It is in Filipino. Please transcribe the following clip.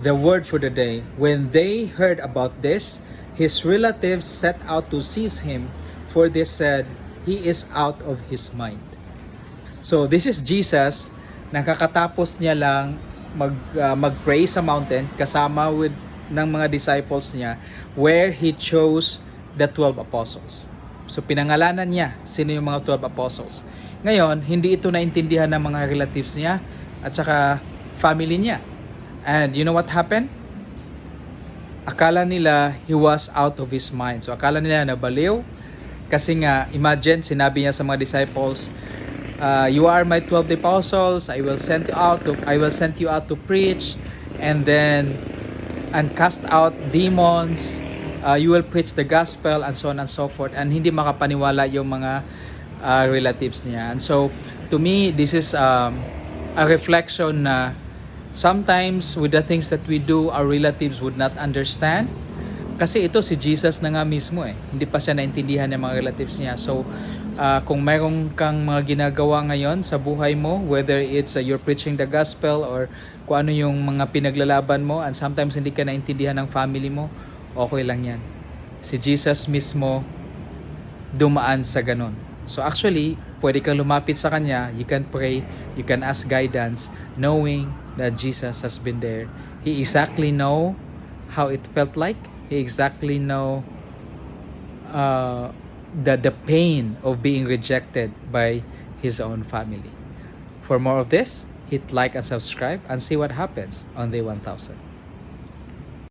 the word for the day. When they heard about this, his relatives set out to seize him, for they said, he is out of his mind. So this is Jesus, nakakatapos niya lang mag-pray sa mountain kasama with ng mga disciples niya, where he chose the 12 apostles. So pinangalanan niya sino yung mga 12 apostles. Ngayon, hindi ito naintindihan ng mga relatives niya at saka family niya. And you know what happened? Akala nila he was out of his mind. So akala nila nabaliw kasi nga, imagine, sinabi niya sa mga disciples, you are my 12 apostles, I will send you out to preach and cast out demons, you will preach the gospel, and so on and so forth. And hindi makapaniwala yung mga relatives niya. And so to me, this is a reflection na sometimes with the things that we do, our relatives would not understand. Kasi ito si Jesus na nga mismo hindi pa siya naintindihan ng mga relatives niya. So kung mayroon kang mga ginagawa ngayon sa buhay mo, whether it's you're preaching the gospel or kung ano yung mga pinaglalaban mo, and sometimes hindi ka naintindihan ng family mo, okay lang yan. Si Jesus mismo dumaan sa ganun. So actually, pwede kang lumapit sa Kanya, you can pray, you can ask guidance, knowing that Jesus has been there. He exactly know how it felt like. He exactly know the pain of being rejected by his own family. For more of this, hit like and subscribe and see what happens on day 1000.